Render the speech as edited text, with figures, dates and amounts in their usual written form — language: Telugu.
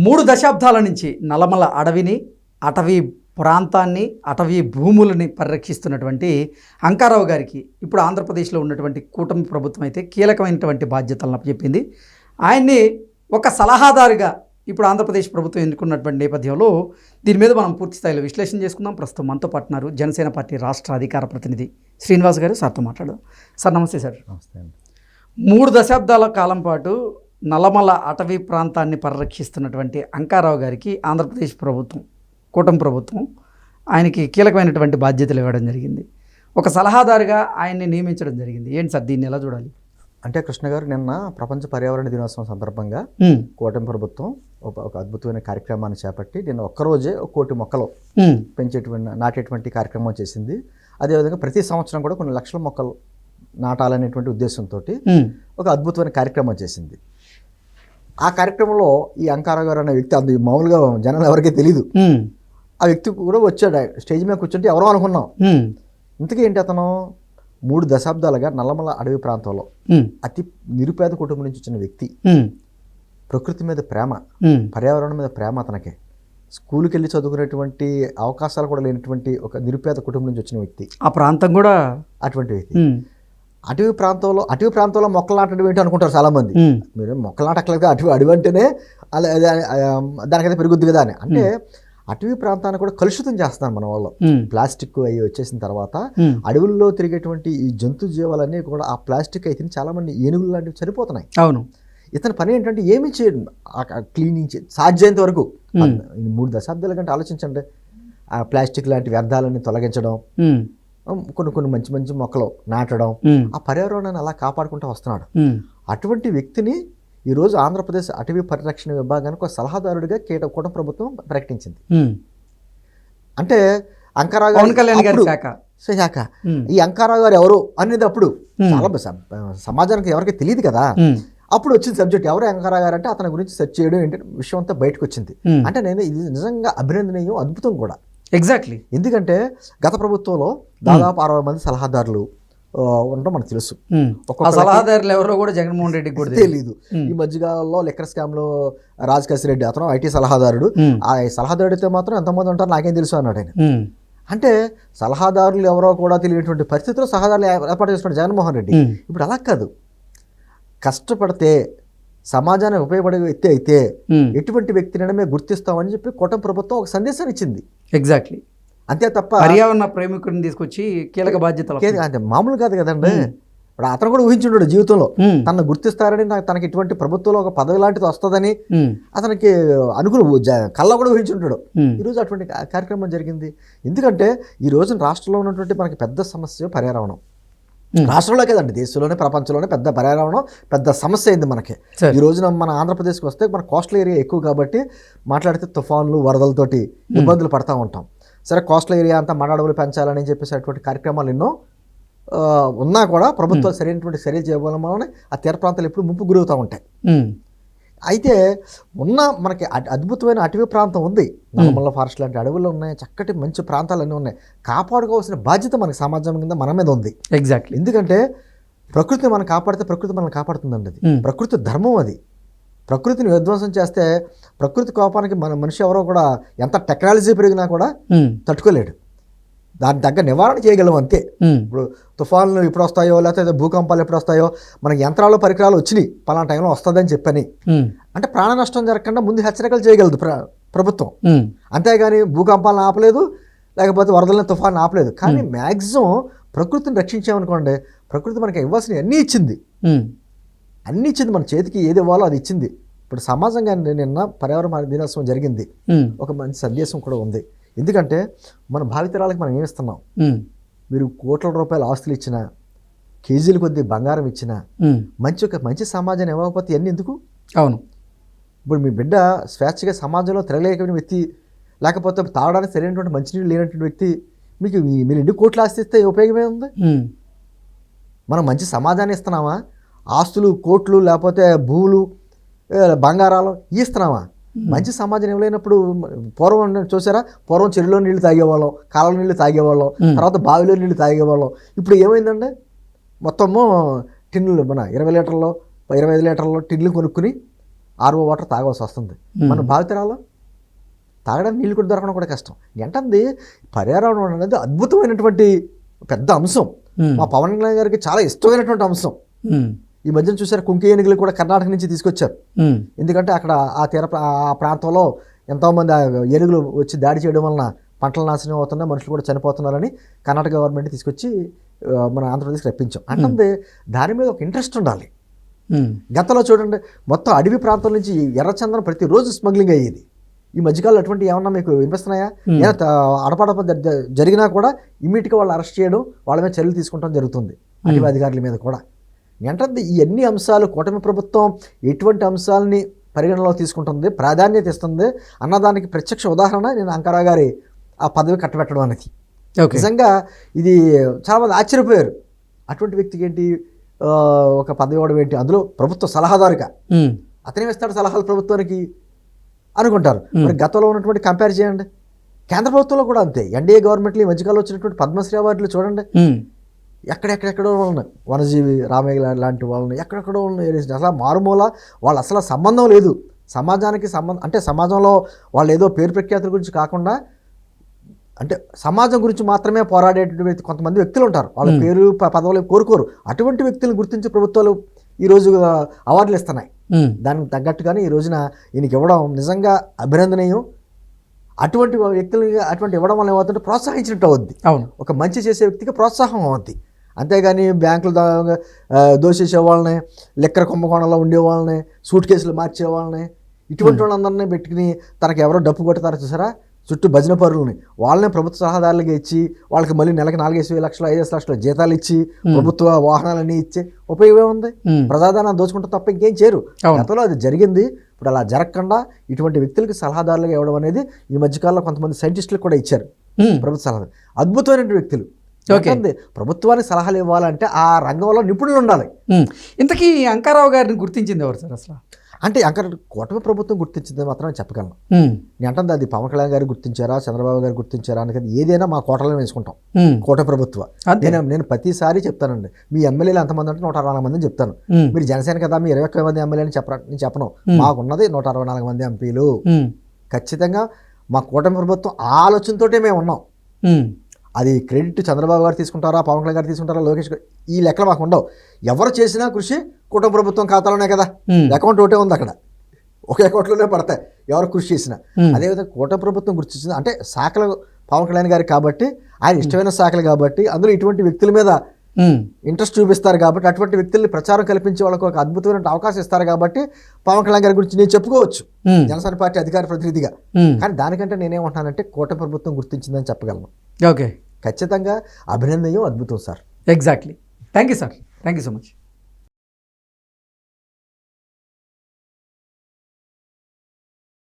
3 దశాబ్దాల నుంచి నల్లమల అడవిని, అటవీ ప్రాంతాన్ని, అటవీ భూములని పరిరక్షిస్తున్నటువంటి అంకారావు గారికి ఇప్పుడు ఆంధ్రప్రదేశ్లో ఉన్నటువంటి కూటమి ప్రభుత్వం అయితే కీలకమైనటువంటి బాధ్యతలను అప్పచెప్పింది. ఆయన్ని ఒక సలహాదారుగా ఇప్పుడు ఆంధ్రప్రదేశ్ ప్రభుత్వం ఎన్నుకున్నటువంటి నేపథ్యంలో దీని మీద మనం పూర్తి స్థాయిలో విశ్లేషణ చేసుకుందాం. ప్రస్తుతం మనతో పాటున్నారు జనసేన పార్టీ రాష్ట్ర అధికార ప్రతినిధి శ్రీనివాస్ గారు. సార్తో మాట్లాడదాం. సార్ నమస్తే. సార్ నమస్తే అండి. 3 దశాబ్దాల కాలం పాటు నల్లమల అటవీ ప్రాంతాన్ని పరిరక్షిస్తున్నటువంటి అంకారావు గారికి ఆంధ్రప్రదేశ్ ప్రభుత్వం, కూటమి ప్రభుత్వం ఆయనకి కీలకమైనటువంటి బాధ్యతలు ఇవ్వడం జరిగింది. ఒక సలహాదారుగా ఆయన్ని నియమించడం జరిగింది. ఏంటి సార్, దీన్ని ఎలా చూడాలి? అంటే కృష్ణ గారు, నిన్న ప్రపంచ పర్యావరణ దినోత్సవం సందర్భంగా కూటమి ప్రభుత్వం ఒక అద్భుతమైన కార్యక్రమాన్ని చేపట్టి నిన్న ఒక్కరోజే 1 కోటి మొక్కలు నాటేటువంటి కార్యక్రమం చేసింది. అదేవిధంగా ప్రతి సంవత్సరం కూడా కొన్ని లక్షల మొక్కలు నాటాలనేటువంటి ఉద్దేశంతో ఒక అద్భుతమైన కార్యక్రమం చేసింది. ఆ కార్యక్రమంలో ఈ అంకారావు గారు అనే వ్యక్తి, అది మామూలుగా జనాలు ఎవరికీ తెలీదు. ఆ వ్యక్తి కూడా వచ్చాడు, స్టేజ్ మీద కూర్చుంటే ఎవరో అనుకున్నాం. ఇంతకీ ఏంటి, అతను 3 దశాబ్దాలుగా నల్లమల అడవి ప్రాంతంలో అతి నిరుపేద కుటుంబం నుంచి వచ్చిన వ్యక్తి. ప్రకృతి మీద ప్రేమ, పర్యావరణం మీద ప్రేమ అతనికి. స్కూల్కి వెళ్ళి చదువుకునేటువంటి అవకాశాలు కూడా లేనటువంటి ఒక నిరుపేద కుటుంబం నుంచి వచ్చిన వ్యక్తి. ఆ ప్రాంతం కూడా అటువంటి వ్యక్తి. అటవీ ప్రాంతంలో మొక్కలు నాటడం ఏంటి అనుకుంటారు చాలామంది. మీరు మొక్కలు నాటట్లేదు, అడవి అంటేనే దానికైతే పెరుగుద్ది కదా అని. అంటే అటవీ ప్రాంతాన్ని కూడా కలుషితం చేస్తున్నారు మన వాళ్ళు. ప్లాస్టిక్ అవి వచ్చేసిన తర్వాత అడవుల్లో తిరిగేటువంటి ఈ జంతు జీవాలన్నీ కూడా ఆ ప్లాస్టిక్ అయితే చాలా మంది ఏనుగులు లాంటివి చనిపోతున్నాయి. అవును. ఇతని పని ఏంటంటే ఏమి చేయడం, క్లీనింగ్ సాధ్యమైనంత వరకు. 3 దశాబ్దాల కంటే ఆలోచించండి. ఆ ప్లాస్టిక్ లాంటి వ్యర్థాలని తొలగించడం, కొన్ని మంచి మంచి మొక్కలు నాటడం, ఆ పర్యావరణాన్ని అలా కాపాడుకుంటూ వస్తున్నాడు. అటువంటి వ్యక్తిని ఈరోజు ఆంధ్రప్రదేశ్ అటవీ పరిరక్షణ విభాగానికి ఒక సలహాదారుడిగా కూటమి ప్రభుత్వం ప్రకటించింది. అంటే అంకారావు గారు శాఖ. ఈ అంకారావు గారు ఎవరు అనేది అప్పుడు చాలా సమాజానికి ఎవరికి తెలియదు కదా. అప్పుడు వచ్చిన సబ్జెక్ట్ ఎవరు అంకారావు గారు అంటే అతని గురించి సెర్చ్ చేయడం ఏంటి విషయం అంతా బయటకు వచ్చింది. అంటే నేను ఇది నిజంగా అభినందనీయం, అద్భుతం కూడా. ఎగ్జాక్ట్లీ. ఎందుకంటే గత ప్రభుత్వంలో దాదాపు 60 మంది సలహాదారులు ఉండడం మనకు తెలుసు. సలహాదారులు ఎవరో కూడా జగన్మోహన్ రెడ్డికి కూడా తెలీదు. ఈ మధ్యకాలంలో లిక్కర్ స్కామ్ లో రాజకేశ్ రెడ్డి, అతను ఐటీ సలహాదారుడు. ఆ సలహాదారుడితే మాత్రం ఎంతమంది ఉంటారు నాకేం తెలుసు అన్నాడు ఆయన. అంటే సలహాదారులు ఎవరో కూడా తెలియనటువంటి పరిస్థితుల్లో సలహాదారులు ఏర్పాటు చేస్తున్నాడు జగన్మోహన్ రెడ్డి. ఇప్పుడు అలా కాదు, కష్టపడితే సమాజానికి ఉపయోగపడే వ్యక్తి అయితే ఎటువంటి వ్యక్తినైనా మేము గుర్తిస్తామని చెప్పి కూటమి ప్రభుత్వం ఒక సందేశాన్ని ఇచ్చింది. ఎగ్జాక్ట్లీ. అంతే తప్ప పర్యావరణ ప్రేమికుడిని తీసుకొచ్చి కీలక బాధ్యతలు అంటే మామూలు కాదు కదండి. ఇప్పుడు అతను కూడా ఊహించుంటాడు జీవితంలో తనను గుర్తిస్తారని, తనకి ఇటువంటి ప్రభుత్వంలో ఒక పదవి లాంటిది వస్తుందని అతనికి కళ్ళ కూడా ఊహించుంటాడు. ఈరోజు అటువంటి కార్యక్రమం జరిగింది. ఎందుకంటే ఈ రోజున రాష్ట్రంలో ఉన్నటువంటి మనకి పెద్ద సమస్య పర్యావరణం. రాష్ట్రంలో కదండి, దేశంలోనే ప్రపంచంలోనే పెద్ద పర్యావరణం పెద్ద సమస్య అయింది మనకి. ఈ రోజున మన ఆంధ్రప్రదేశ్కి వస్తే మన కోస్టల్ ఏరియా ఎక్కువ కాబట్టి మాట్లాడితే తుఫాన్లు వరదలతోటి ఇబ్బందులు పడతా ఉంటాం. సరే, కోస్టల్ ఏరియా అంతా మడడవులు పెంచాలని చెప్పేసి అటువంటి కార్యక్రమాలు ఎన్నో ఉన్నా కూడా ప్రభుత్వాలు సరైనటువంటి చర్యలు చేయడం వలన ఆ తీర ప్రాంతాలు ఎప్పుడు ముంపు గురవుతూ ఉంటాయి. అయితే మనకి అద్భుతమైన అటవీ ప్రాంతం ఉంది. నల్లమల ఫారెస్ట్ లాంటి అడవులు ఉన్నాయి, చక్కటి మంచి ప్రాంతాలు అన్నీ ఉన్నాయి. కాపాడుకోవాల్సిన బాధ్యత మనకి సమాజం కింద మన మీద ఉంది. ఎగ్జాక్ట్లీ. ఎందుకంటే ప్రకృతిని మనం కాపాడితే ప్రకృతి మనల్ని కాపాడుతుందండి. అది ప్రకృతి ధర్మం. అది ప్రకృతిని విధ్వంసం చేస్తే ప్రకృతి కోపానికి మనిషి ఎవరో కూడా ఎంత టెక్నాలజీ పెరిగినా కూడా తట్టుకోలేడు. దాని తగ్గ నివారణ చేయగలం అంతే. ఇప్పుడు తుఫాన్లు ఎప్పుడు వస్తాయో లేకపోతే భూకంపాలు ఎప్పుడు వస్తాయో మనకి యంత్రాలు పరికరాలు వచ్చినాయి, పలానా టైంలో వస్తుందని చెప్పని అంటే ప్రాణ నష్టం జరగకుండా ముందు హెచ్చరికలు చేయగలదు ప్రభుత్వం. అంతేగాని భూకంపాలను ఆపలేదు, లేకపోతే వరదలని తుఫాన్ని ఆపలేదు. కానీ మ్యాక్సిమం ప్రకృతిని రక్షించామనుకోండి, ప్రకృతి మనకి ఇవ్వాల్సినవి అన్నీ ఇచ్చింది. మన చేతికి ఏది ఇవ్వాలో అది ఇచ్చింది. ఇప్పుడు సమాజంగా నిన్న పర్యావరణ దినోత్సవం జరిగింది. ఒక మంచి సందేశం కూడా ఉంది. ఎందుకంటే మన భావితరాలకు మనం ఏమిస్తున్నాం? మీరు కోట్ల రూపాయల ఆస్తులు ఇచ్చినా, కేజీల కొద్ది బంగారం ఇచ్చినా, మంచి సమాజాన్ని ఇవ్వకపోతే ఎన్ని ఎందుకు? అవును. ఇప్పుడు మీ బిడ్డ స్వేచ్ఛగా సమాజంలో తిరగలేకపోయిన వ్యక్తి, లేకపోతే తాగడానికి సరైనటువంటి మంచినీళ్ళు లేనటువంటి వ్యక్తి, మీరు ఎన్ని కోట్లు ఆస్తి ఇస్తే ఉపయోగమే ఉంది? మనం మంచి సమాజాన్ని ఇస్తున్నామా? ఆస్తులు, కోట్లు, లేకపోతే భూములు, బంగారాలు ఇస్తున్నామా? మంచి సమాజం ఇవ్వలేనప్పుడు పూర్వం చూసారా, పూర్వం చెరువులో నీళ్లు తాగేవాళ్ళం, కాలువ నీళ్లు తాగేవాళ్ళం, తర్వాత బావిలో నీళ్లు తాగేవాళ్ళం. ఇప్పుడు ఏమైందండి, మొత్తము టిన్నులు మన 20 లీటర్లో 25 లీటర్లో టిన్నులు కొనుక్కుని ఆర్ఓ వాటర్ తాగవలసి వస్తుంది. మన భావితరాల్లో తాగడానికి నీళ్ళు కూడా దొరకడం కూడా కష్టం. ఏంటంది పర్యావరణం అనేది అద్భుతమైనటువంటి పెద్ద అంశం. మా పవన్ కళ్యాణ్ గారికి చాలా ఇష్టమైనటువంటి అంశం. ఈ మధ్యన చూసారు కుంకి ఏనుగులు కూడా కర్ణాటక నుంచి తీసుకొచ్చారు. ఎందుకంటే అక్కడ ఆ ప్రాంతంలో ఎంతోమంది ఏనుగులు వచ్చి దాడి చేయడం వలన పంటలు నాశనం అవుతున్నాయి, మనుషులు కూడా చనిపోతున్నారని కర్ణాటక గవర్నమెంట్ తీసుకొచ్చి మన ఆంధ్రప్రదేశ్కి రప్పించాం. అంటే దాని మీద ఒక ఇంట్రెస్ట్ ఉండాలి. గతంలో చూడండి మొత్తం అడవి ప్రాంతం నుంచి ఎర్రచందనం ప్రతిరోజు స్మగ్లింగ్ అయ్యేది. ఈ మధ్యకాలంలో అటువంటి ఏమన్నా మీకు వినిపిస్తున్నాయా? అడపడప జరిగినా కూడా ఇమ్మీడియట్గా వాళ్ళు అరెస్ట్ చేయడం, వాళ్ళ మీద చర్యలు తీసుకుంటాం జరుగుతుంది అటవీ అధికారుల మీద కూడా. ఏంటంటే ఈ అన్ని అంశాలు కూటమి ప్రభుత్వం ఎటువంటి అంశాలని పరిగణనలో తీసుకుంటుంది, ప్రాధాన్యత ఇస్తుంది అన్నదానికి ప్రత్యక్ష ఉదాహరణ నేను అంకారావు గారి ఆ పదవి కట్టబెట్టడం అనేది. నిజంగా ఇది చాలామంది ఆశ్చర్యపోయారు. అటువంటి వ్యక్తికి ఏంటి ఒక పదవి ఇవ్వడం ఏంటి, అందులో ప్రభుత్వ సలహాదారుగా అతనే ఇస్తాడు సలహాలు ప్రభుత్వానికి అనుకుంటారు. మరి గతంలో ఉన్నటువంటి కంపేర్ చేయండి, కేంద్ర ప్రభుత్వంలో కూడా అంతే. ఎన్డీఏ గవర్నమెంట్లో ఈ మధ్యకాలంలో వచ్చినటువంటి పద్మశ్రీ అవార్డులు చూడండి, ఎక్కడెక్కడెక్కడో ఉన్నాయి. వనజీవి రామయ్య లాంటి వాళ్ళని ఎక్కడెక్కడో ఉన్నాయి. అసలు మారుమూల వాళ్ళు అసలు సంబంధం లేదు సమాజానికి. అంటే సమాజంలో వాళ్ళు ఏదో పేరు ప్రఖ్యాతుల గురించి కాకుండా అంటే సమాజం గురించి మాత్రమే పోరాడేటువంటి కొంతమంది వ్యక్తులు ఉంటారు. వాళ్ళ పేరు పదవులు కోరుకోరు. అటువంటి వ్యక్తులను గుర్తించి ప్రభుత్వాలు ఈరోజు అవార్డులు ఇస్తున్నాయి. దానికి తగ్గట్టుగానే ఈ రోజున ఈయనకి ఇవ్వడం నిజంగా అభినందనీయం. అటువంటి వ్యక్తులకి అటువంటి ఇవ్వడం వల్ల ఏమవుతుంటే ప్రోత్సహించినట్టు అవుద్ది. ఒక మంచి చేసే వ్యక్తికి ప్రోత్సాహం అవుద్ది. అంతేగాని బ్యాంకులు దోషేసే వాళ్ళని, లెక్కర కుంభకోణంలో ఉండే వాళ్ళని, సూట్ కేసులు మార్చే వాళ్ళని, ఇటువంటి వాళ్ళందరినీ పెట్టుకుని తనకు ఎవరో డప్పు కొడతారో చూసారా, చుట్టూ భజన పరులని వాళ్ళనే ప్రభుత్వ సలహాదారులుగా ఇచ్చి వాళ్ళకి మళ్ళీ నెలకి 4-5 లక్షలు 5 లక్షల జీతాలు ఇచ్చి ప్రభుత్వ వాహనాలన్నీ ఇచ్చే ఉపయోగం ఉంది. ప్రజాధనాన్ని దోచుకుంటే తప్ప ఇంకేం చేయరు. గతంలో అది జరిగింది. ఇప్పుడు అలా జరగకుండా ఇటువంటి వ్యక్తులకి సలహాదారులుగా ఇవ్వడం అనేది ఈ మధ్యకాలంలో కొంతమంది సైంటిస్టులకు కూడా ఇచ్చారు ప్రభుత్వ సలహాదారు. అద్భుతమైన వ్యక్తులు. ప్రభుత్వానికి సలహాలు ఇవ్వాలంటే ఆ రంగంలో నిపుణులు ఉండాలి. ఇంతకీ అంకారావు గారిని గుర్తించింది ఎవరు సార్ అసలు? అంటే అక్కడ కూటమి ప్రభుత్వం గుర్తించింది మాత్రమే చెప్పగలను. నేను అంటే అది పవన్ కళ్యాణ్ గారు గుర్తించారా, చంద్రబాబు గారు గుర్తించారా అని ఏదైనా మా కోటలో వేసుకుంటాం. కూటమి ప్రభుత్వం నేను ప్రతిసారి చెప్తానండి, మీ ఎమ్మెల్యేలు ఎంతమంది అంటే 164 మందిని చెప్తాను. మీరు జనసేన కదా మీ 21 మంది ఎమ్మెల్యేని నేను చెప్పను. మాకున్నది 164 మంది ఎంపీలు. ఖచ్చితంగా మా కూటమి ప్రభుత్వం ఆలోచనతోటే మేము ఉన్నాం. అది క్రెడిట్ చంద్రబాబు గారు తీసుకుంటారా, పవన్ కళ్యాణ్ గారు తీసుకుంటారా, లోకేష్ గారు, ఈ లెక్కలు మాకు ఉండవు. ఎవరు చేసినా కృషి కుటుంబ ప్రభుత్వం ఖాతాలోనే కదా. అకౌంట్ ఒకటే ఉంది, అక్కడ ఒకే అకౌంట్లోనే పడతాయి ఎవరు కృషి చేసినా. అదేవిధంగా కూటమి ప్రభుత్వం గుర్తించింది అంటే శాఖలు పవన్ కళ్యాణ్ గారు కాబట్టి, ఆయన ఇష్టమైన శాఖలు కాబట్టి, అందులో ఇటువంటి వ్యక్తుల మీద ఇంట్రెస్ట్ చూపిస్తారు కాబట్టి, అటువంటి వ్యక్తుల్ని ప్రచారం కల్పించే వాళ్ళకు ఒక అద్భుతమైన అవకాశం ఇస్తారు కాబట్టి పవన్ కళ్యాణ్ గారి గురించి నేను చెప్పుకోవచ్చు జనసేన పార్టీ అధికార ప్రతినిధిగా. కానీ దానికంటే నేనేమంటానంటే కూటమి ప్రభుత్వం గుర్తించిందని చెప్పగలను. ఓకే, ఖచ్చితంగా అభినందనీయం, అద్భుతం sir. Exactly. Thank you sir, thank you so much.